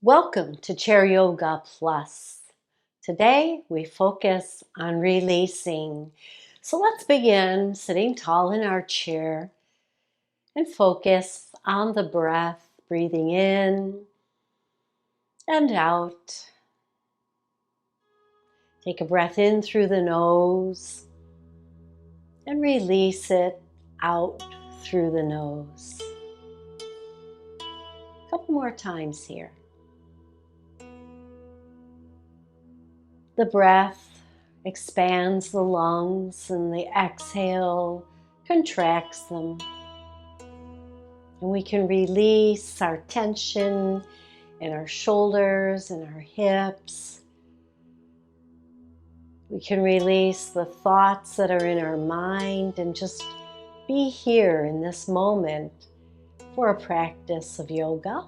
Welcome to Chair Yoga Plus. Today we focus on releasing. So let's begin sitting tall in our chair and focus on the breath, breathing in and out. Take a breath in through the nose and release it out through the nose. A couple more times here. The breath expands the lungs and the exhale contracts them. And we can release our tension in our shoulders and our hips. We can release the thoughts that are in our mind and just be here in this moment for a practice of yoga.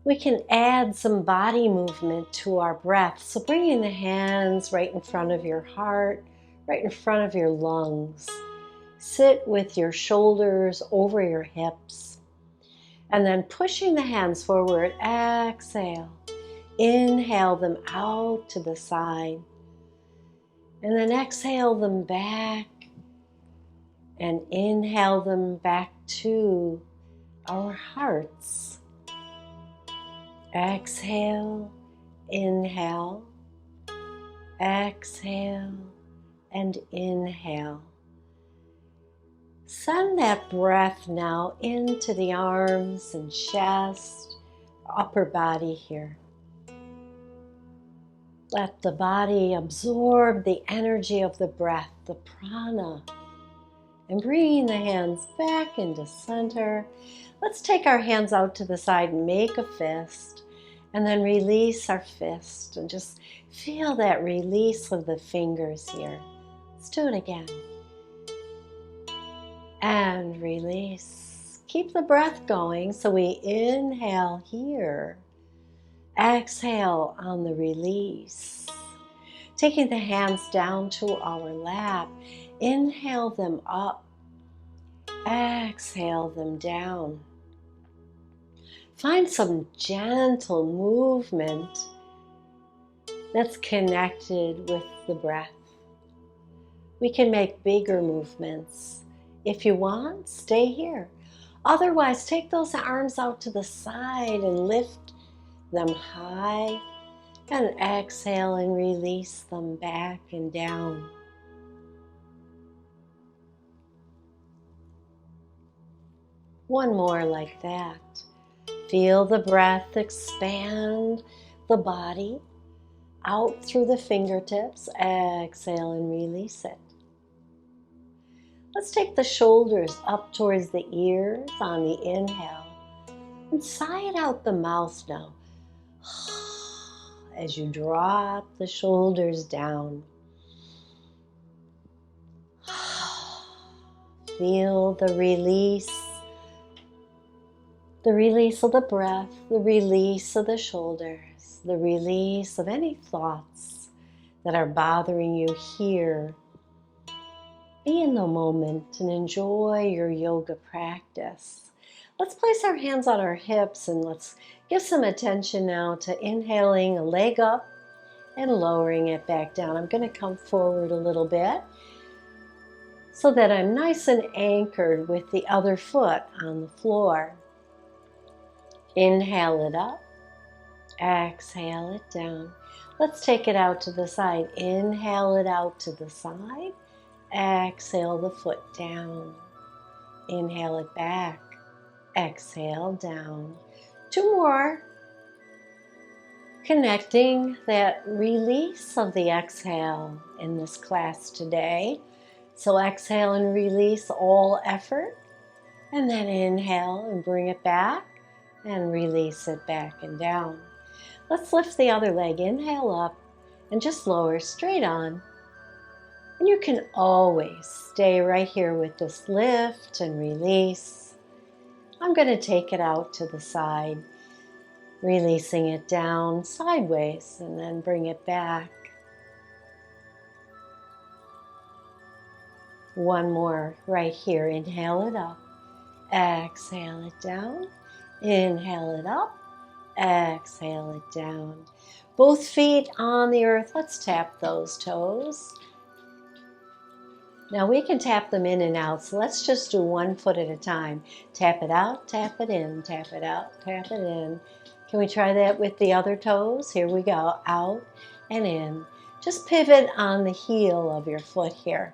We can add some body movement to our breath. So bringing the hands right in front of your heart, right in front of your lungs. Sit with your shoulders over your hips. And then pushing the hands forward, exhale. Inhale them out to the side. And then exhale them back. And inhale them back to our hearts. Exhale, inhale, exhale, and inhale. Send that breath now into the arms and chest, upper body here. Let the body absorb the energy of the breath, the prana. And bringing the hands back into center. Let's take our hands out to the side and make a fist. And then release our fist and just feel that release of the fingers here. Let's do it again. And release. Keep the breath going. So we inhale here. Exhale on the release. Taking the hands down to our lap. Inhale them up. Exhale them down. Find some gentle movement that's connected with the breath. We can make bigger movements. If you want, stay here. Otherwise, take those arms out to the side and lift them high and exhale and release them back and down. One more like that. Feel the breath expand the body out through the fingertips. Exhale and release it. Let's take the shoulders up towards the ears on the inhale and sigh it out the mouth now as you drop the shoulders down. Feel the release of the breath, the release of the shoulders, the release of any thoughts that are bothering you here. Be in the moment and enjoy your yoga practice. Let's place our hands on our hips and let's give some attention now to inhaling a leg up and lowering it back down. I'm going to come forward a little bit so that I'm nice and anchored with the other foot on the floor. Inhale it up, exhale it down. Let's take it out to the side. Inhale it out to the side, exhale the foot down. Inhale it back, exhale down. Two more. Connecting that release of the exhale in this class today. So exhale and release all effort, and then inhale and bring it back. And release it back and down. Let's lift the other leg. Inhale up and just lower straight on. And you can always stay right here with this lift and release. I'm going to take it out to the side, releasing it down sideways and then bring it back. One more right here. Inhale it up. Exhale it down. Inhale it up. Exhale it down. Both feet on the earth. Let's tap those toes. Now we can tap them in and out, so let's just do one foot at a time. Tap it out, tap it in, tap it out, tap it in. Can we try that with the other toes? Here we go, out and in. Just pivot on the heel of your foot here.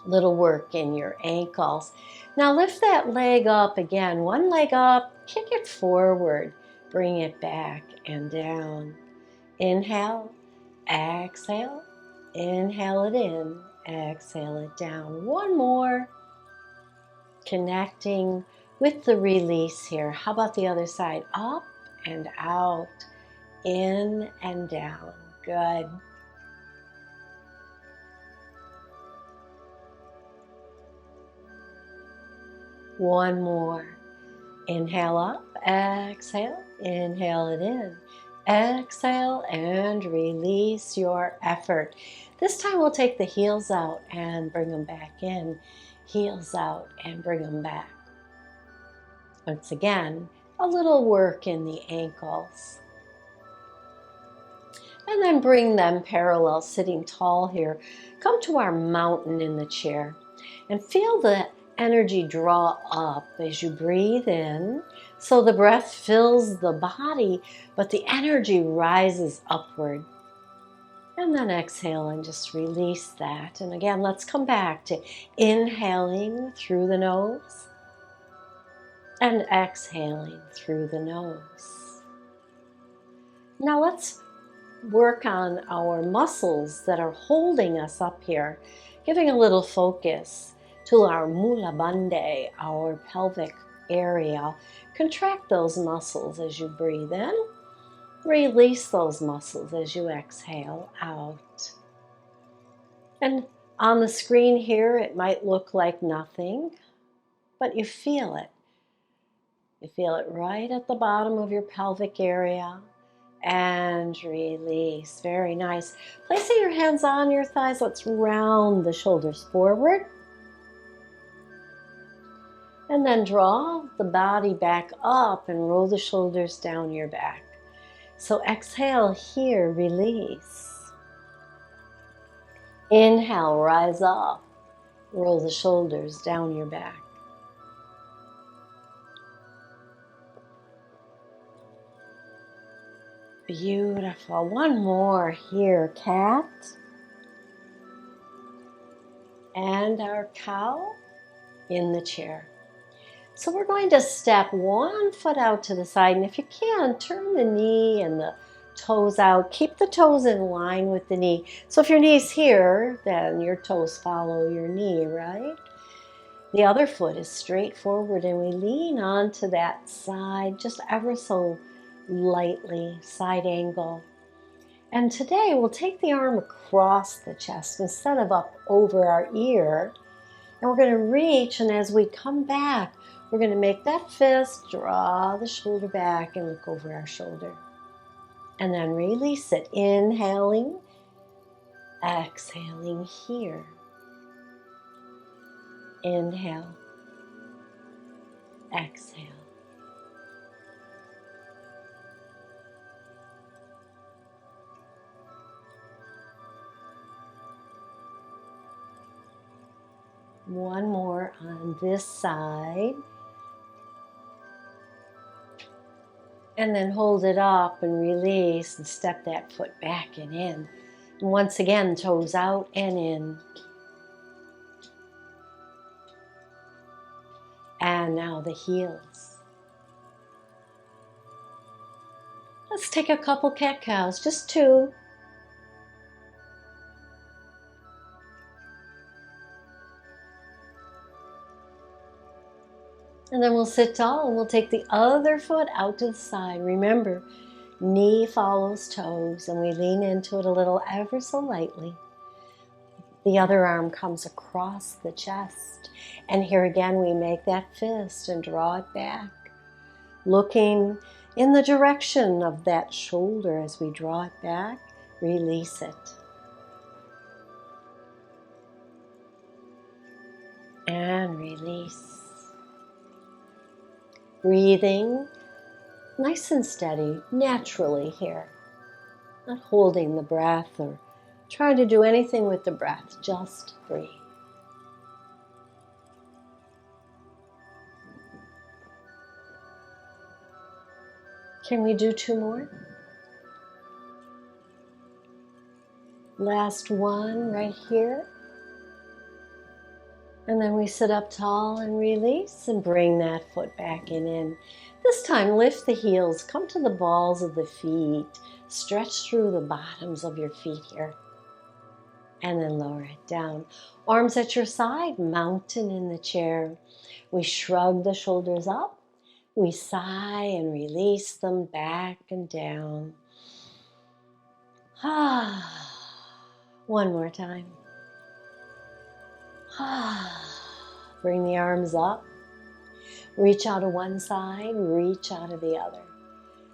Little work in your ankles. Now lift that leg up again. One leg up, kick it forward. Bring it back and down. Inhale, exhale. Inhale it in, exhale it down. One more. Connecting with the release here. How about the other side? Up and out, in and down. Good. One more. Inhale up, exhale, inhale it in. Exhale and release your effort. This time we'll take the heels out and bring them back in. Heels out and bring them back. Once again, a little work in the ankles. And then bring them parallel, sitting tall here. Come to our mountain in the chair and feel the energy draw up as you breathe in. So the breath fills the body, but the energy rises upward. And then exhale and just release that. And again, let's come back to inhaling through the nose and exhaling through the nose. Now let's work on our muscles that are holding us up here, giving a little focus to our mula bandha, our pelvic area. Contract those muscles as you breathe in. Release those muscles as you exhale out. And on the screen here, it might look like nothing, but you feel it. You feel it right at the bottom of your pelvic area. And release. Very nice. Placing your hands on your thighs, let's round the shoulders forward. And then draw the body back up and roll the shoulders down your back. So exhale here, release. Inhale, rise up. Roll the shoulders down your back. Beautiful. One more here, cat. And our cow in the chair. So we're going to step one foot out to the side, and if you can, turn the knee and the toes out. Keep the toes in line with the knee. So if your knee's here, then your toes follow your knee, right? The other foot is straight forward, and we lean onto that side just ever so lightly, side angle. And today we'll take the arm across the chest instead of up over our ear. And we're going to reach, and as we come back, we're going to make that fist, draw the shoulder back and look over our shoulder. And then release it, inhaling, exhaling here. Inhale, exhale. One more on this side. And then hold it up and release and step that foot back and in. And once again, toes out and in. And now the heels. Let's take a couple cat-cows, just two. And then we'll sit tall and we'll take the other foot out to the side. Remember, knee follows toes, and we lean into it a little ever so lightly. The other arm comes across the chest. And here again, we make that fist and draw it back, looking in the direction of that shoulder as we draw it back. Release it. And release. Breathing nice and steady, naturally here. Not holding the breath or trying to do anything with the breath, just breathe. Can we do 2 more? Last one right here. And then we sit up tall and release and bring that foot back in. This time lift the heels, come to the balls of the feet, stretch through the bottoms of your feet here. And then lower it down. Arms at your side, mountain in the chair. We shrug the shoulders up. We sigh and release them back and down. One more time. Bring the arms up. Reach out to one side, reach out to the other.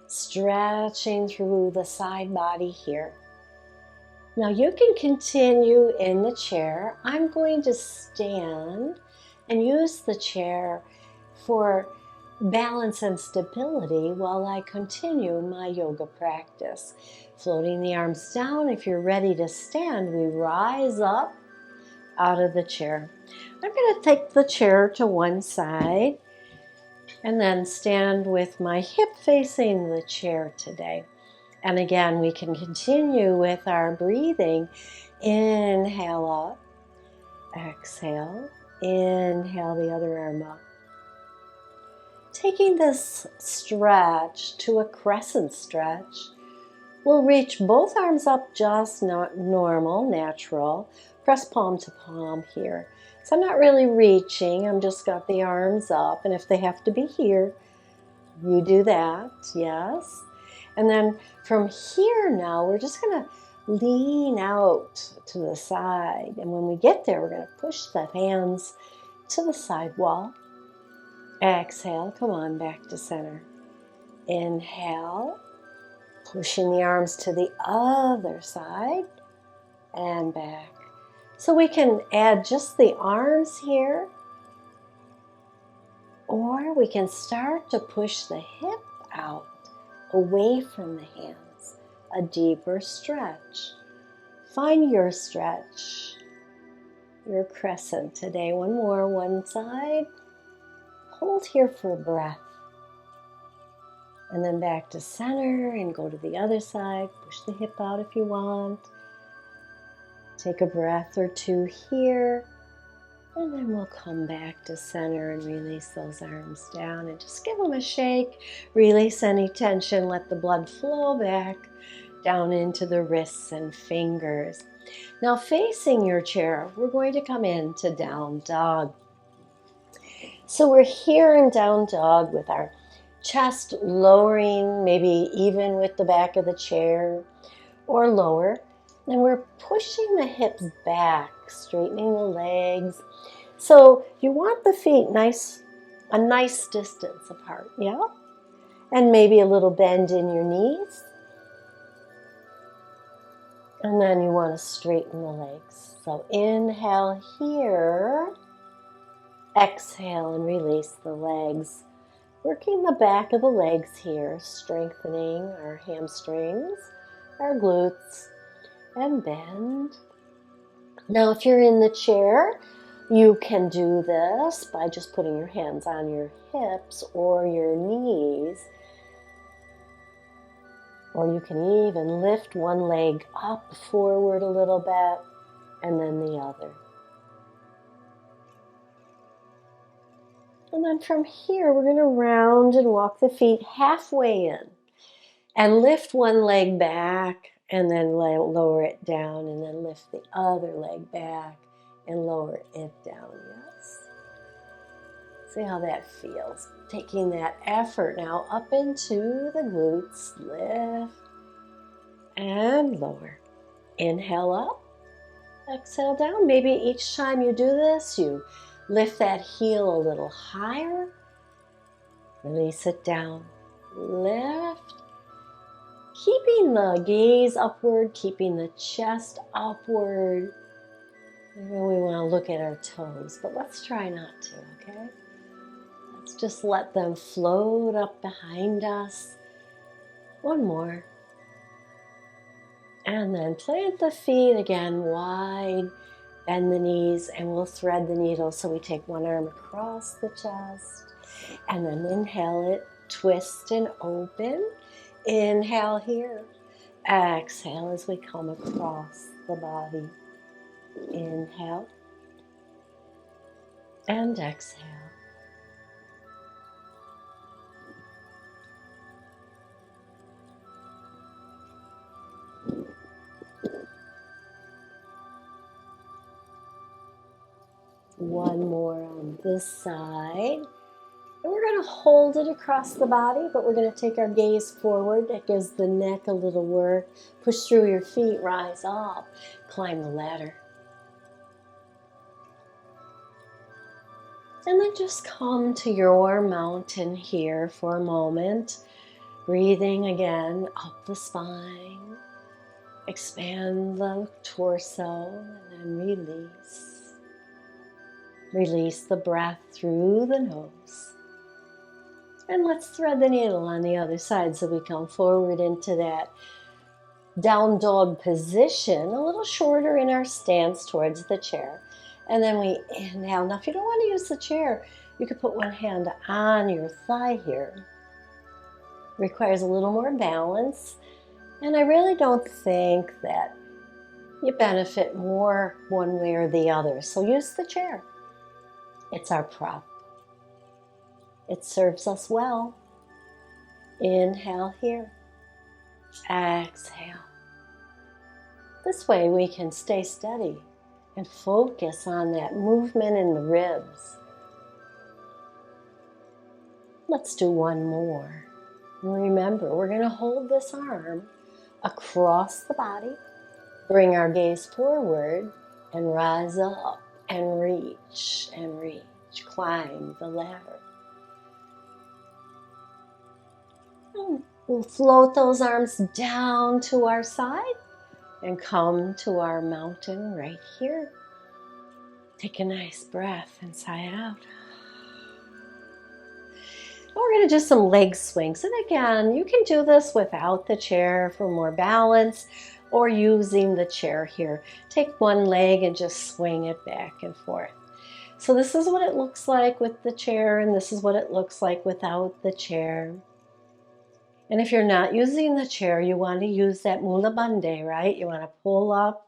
Stretching through the side body here. Now you can continue in the chair. I'm going to stand and use the chair for balance and stability while I continue my yoga practice. Floating the arms down. If you're ready to stand, we rise up out of the chair. I'm going to take the chair to one side and then stand with my hip facing the chair today. And again, we can continue with our breathing. Inhale up, exhale, inhale the other arm up. Taking this stretch to a crescent stretch, we'll reach both arms up just not normal, natural. Press palm to palm here. So I'm not really reaching, I'm just got the arms up. And if they have to be here, you do that, yes. And then from here now, we're just gonna lean out to the side. And when we get there, we're gonna push the hands to the side wall. Exhale, come on back to center. Inhale, pushing the arms to the other side and back. So we can add just the arms here, or we can start to push the hip out, away from the hands, a deeper stretch. Find your stretch, your crescent today. One more, one side. Hold here for a breath. And then back to center and go to the other side. Push the hip out if you want. Take a breath or two here. And then we'll come back to center and release those arms down and just give them a shake. Release any tension. Let the blood flow back down into the wrists and fingers. Now facing your chair, we're going to come into down dog. So we're here in down dog with our chest lowering, maybe even with the back of the chair or lower. And we're pushing the hips back, straightening the legs. So you want the feet a nice distance apart, yeah? And maybe a little bend in your knees. And then you want to straighten the legs. So inhale here. Exhale and release the legs. Working the back of the legs here, strengthening our hamstrings, our glutes, and bend. Now if you're in the chair, you can do this by just putting your hands on your hips or your knees. Or you can even lift one leg up forward a little bit and then the other. And then from here, we're going to round and walk the feet halfway in and lift one leg back and then lower it down and then lift the other leg back and lower it down, yes? See how that feels. Taking that effort now up into the glutes, lift and lower. Inhale up, exhale down. Maybe each time you do this, you lift that heel a little higher. Release it down. Lift. Keeping the gaze upward, keeping the chest upward. Maybe we want to look at our toes, but let's try not to, okay? Let's just let them float up behind us. One more. And then plant the feet again wide, bend the knees, and we'll thread the needle. So we take one arm across the chest, and then inhale it, twist and open. Inhale here. Exhale as we come across the body. Inhale and exhale. One more on this side. And we're going to hold it across the body, but we're going to take our gaze forward. That gives the neck a little work. Push through your feet, rise up, climb the ladder. And then just come to your mountain here for a moment. Breathing again up the spine. Expand the torso and then release. Release the breath through the nose. And let's thread the needle on the other side so we come forward into that down dog position, a little shorter in our stance towards the chair. And then we inhale. Now, if you don't want to use the chair, you could put one hand on your thigh here. Requires a little more balance. And I really don't think that you benefit more one way or the other. So use the chair. It's our prop. It serves us well. Inhale here. Exhale. This way we can stay steady and focus on that movement in the ribs. Let's do one more. And remember, we're going to hold this arm across the body, bring our gaze forward, and rise up and reach, climb the ladder. We'll float those arms down to our side and come to our mountain right here. Take a nice breath inside out. We're going to do some leg swings. And again, you can do this without the chair for more balance or using the chair here. Take one leg and just swing it back and forth. So this is what it looks like with the chair, and this is what it looks like without the chair. And if you're not using the chair, you want to use that mula bandhe, right? You want to pull up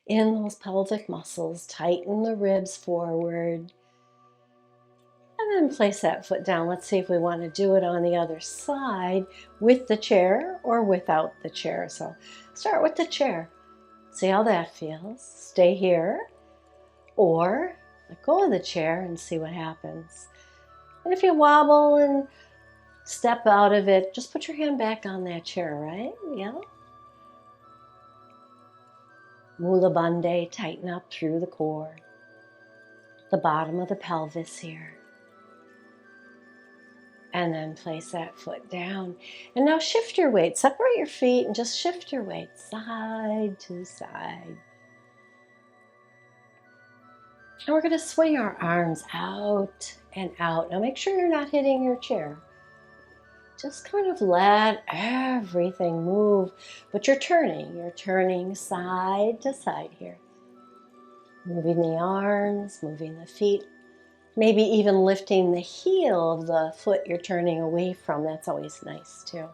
in those pelvic muscles, tighten the ribs forward, and then place that foot down. Let's see if we want to do it on the other side with the chair or without the chair. So start with the chair. See how that feels. Stay here or let go of the chair and see what happens. And if you wobble and step out of it, just put your hand back on that chair, right? Yeah. Mula bandhe, tighten up through the core, the bottom of the pelvis here. And then place that foot down. And now shift your weight. Separate your feet and just shift your weight side to side. And we're going to swing our arms out and out. Now make sure you're not hitting your chair. Just kind of let everything move. But you're turning side to side here. Moving the arms, moving the feet. Maybe even lifting the heel of the foot you're turning away from. That's always nice too.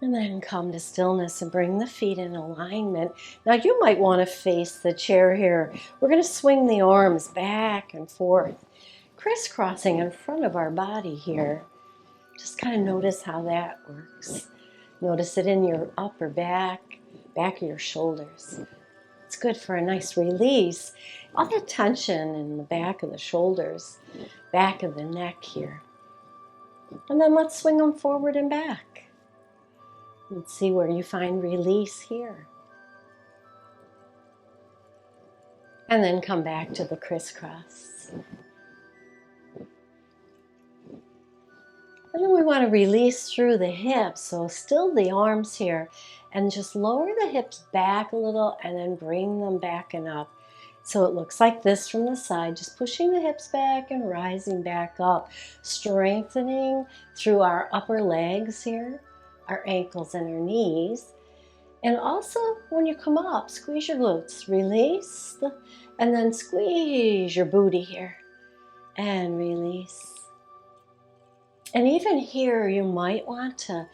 And then come to stillness and bring the feet in alignment. Now you might want to face the chair here. We're going to swing the arms back and forth, crisscrossing in front of our body here. Just kind of notice how that works. Notice it in your upper back of your shoulders. It's good for a nice release. All that tension in the back of the shoulders, back of the neck here. And then let's swing them forward and back. Let's see where you find release here. And then come back to the crisscross. And then we want to release through the hips. So still the arms here. And just lower the hips back a little and then bring them back and up. So it looks like this from the side, just pushing the hips back and rising back up, strengthening through our upper legs here, our ankles and our knees. And also when you come up, squeeze your glutes, release, and then squeeze your booty here and release. And even here, you might want to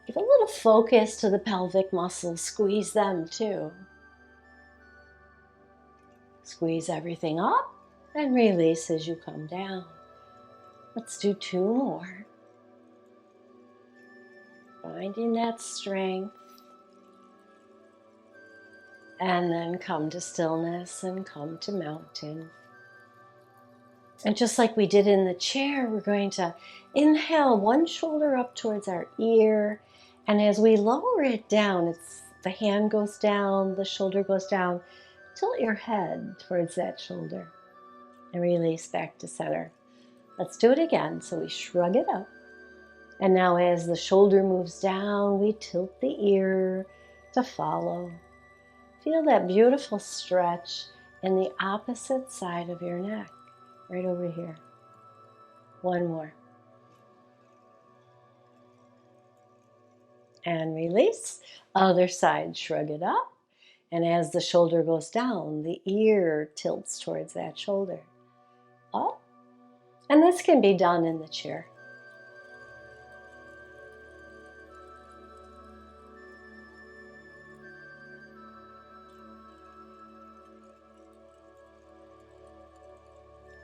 give a little focus to the pelvic muscles, squeeze them too. Squeeze everything up and release as you come down. Let's do 2 more. Finding that strength. And then come to stillness and come to mountain. And just like we did in the chair, we're going to inhale one shoulder up towards our ear. And as we lower it down, the hand goes down, the shoulder goes down. Tilt your head towards that shoulder and release back to center. Let's do it again. So we shrug it up. And now as the shoulder moves down, we tilt the ear to follow. Feel that beautiful stretch in the opposite side of your neck, right over here. 1 more. And release. Other side, shrug it up. And as the shoulder goes down, the ear tilts towards that shoulder. Up. And this can be done in the chair.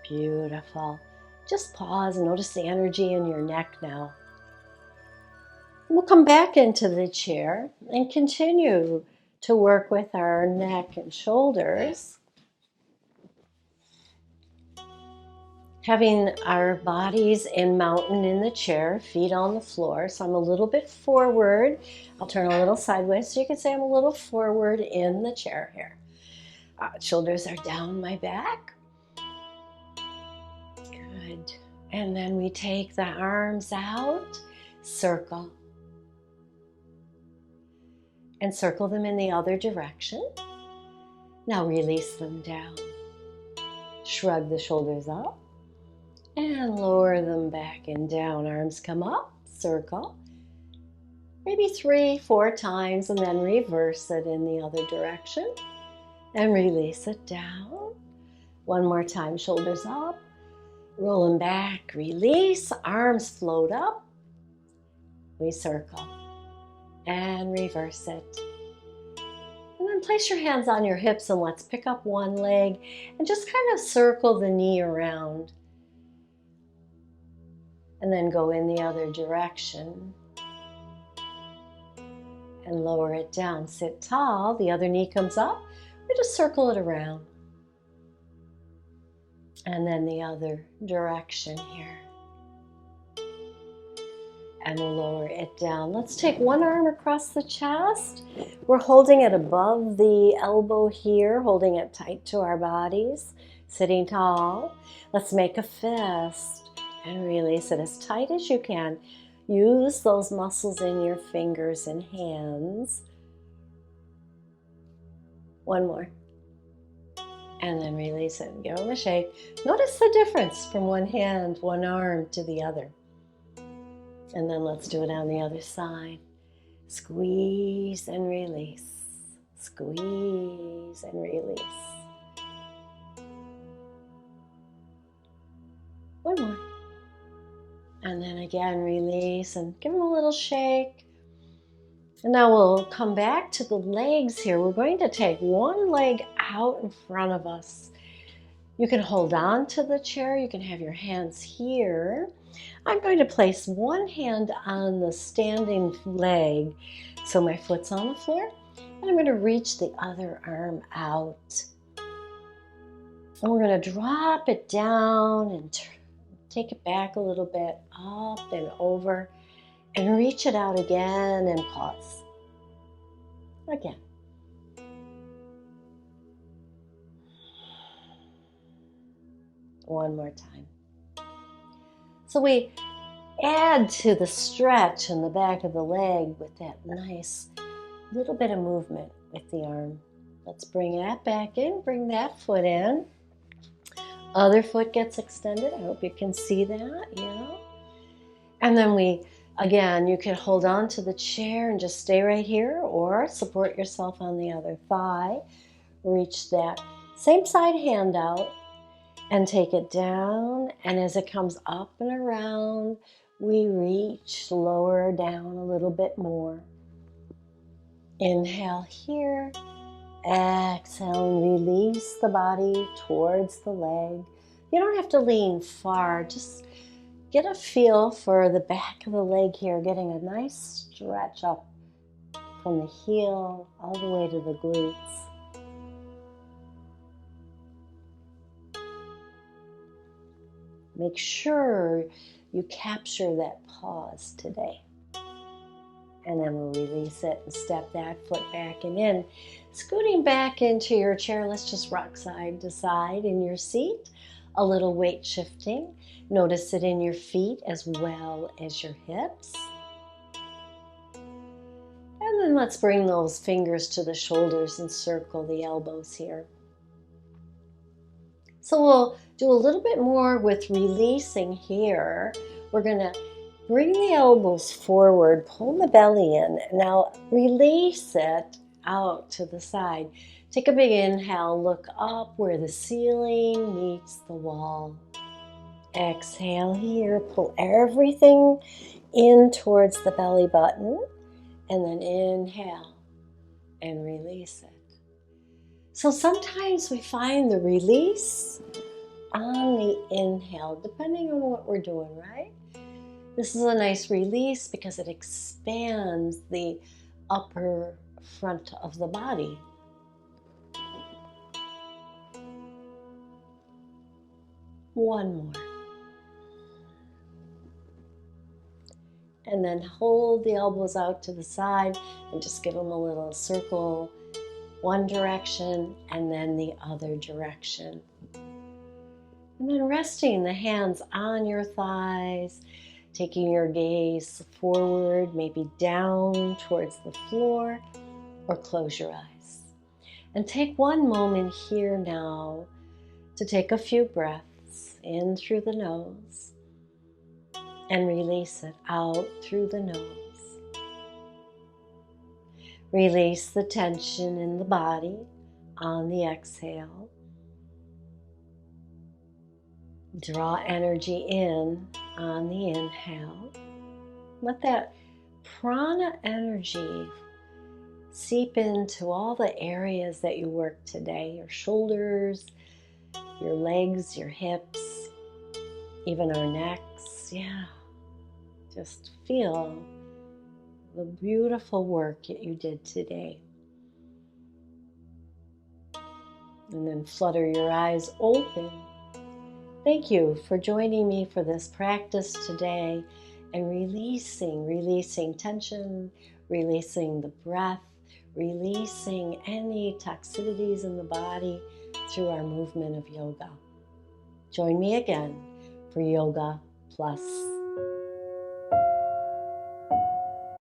Beautiful. Just pause and notice the energy in your neck now. We'll come back into the chair and continue to work with our neck and shoulders. Having our bodies in mountain in the chair, feet on the floor. So I'm a little bit forward. I'll turn a little sideways so you can say I'm a little forward in the chair here. Shoulders are down my back. Good. And then we take the arms out, circle. And circle them in the other direction. Now release them down. Shrug the shoulders up and lower them back and down. Arms come up, circle. Maybe 3, 4 times and then reverse it in the other direction. And release it down. 1 more time, shoulders up. Roll them back, release, arms float up. We circle and reverse it. And then place your hands on your hips and let's pick up one leg and just kind of circle the knee around. And then go in the other direction. And lower it down, sit tall, the other knee comes up. We just circle it around. And then the other direction here. And we'll lower it down. Let's take one arm across the chest. We're holding it above the elbow here, holding it tight to our bodies, sitting tall. Let's make a fist and release it as tight as you can. Use those muscles in your fingers and hands. 1 more. And then release it and give them a shake. Notice the difference from one hand, one arm to the other. And then let's do it on the other side. Squeeze and release. Squeeze and release. 1 more. And then again, release and give them a little shake. And now we'll come back to the legs here. We're going to take one leg out in front of us. You can hold on to the chair. You can have your hands here. I'm going to place one hand on the standing leg. So my foot's on the floor. And I'm going to reach the other arm out. And we're going to drop it down and take it back a little bit, up and over. And reach it out again and pause. Again. One more time. So we add to the stretch in the back of the leg with that nice little bit of movement with the arm. Let's bring that back in. Bring that foot in. Other foot gets extended. I hope you can see that. Yeah. And then again, you can hold on to the chair and just stay right here, or support yourself on the other thigh. Reach that same side hand out and take it down. And as it comes up and around, we reach lower down a little bit more. Inhale here. Exhale and release the body towards the leg. You don't have to lean far. Just get a feel for the back of the leg here, getting a nice stretch up from the heel all the way to the glutes. Make sure you capture that pause today. And then we'll release it and step that foot back and in. Scooting back into your chair, let's just rock side to side in your seat. A little weight shifting. Notice it in your feet as well as your hips. And then let's bring those fingers to the shoulders and circle the elbows here. So we'll do a little bit more with releasing here. We're going to bring the elbows forward, pull the belly in. Now release it out to the side. Take a big inhale, look up where the ceiling meets the wall. Exhale here, pull everything in towards the belly button, and then inhale and release it. So sometimes we find the release on the inhale, depending on what we're doing, right? This is a nice release because it expands the upper front of the body. One more. And then hold the elbows out to the side and just give them a little circle, one direction and then the other direction. And then resting the hands on your thighs, taking your gaze forward, maybe down towards the floor, or close your eyes. And take one moment here now to take a few breaths in through the nose and release it out through the nose. Release the tension in the body on the exhale. Draw energy in on the inhale. Let that prana energy seep into all the areas that you work today, your shoulders, your legs, your hips, even our necks. Yeah, just feel the beautiful work that you did today. And then flutter your eyes open. Thank you for joining me for this practice today and releasing tension, releasing the breath, releasing any toxicities in the body through our movement of yoga. Join me again for Yoga Plus.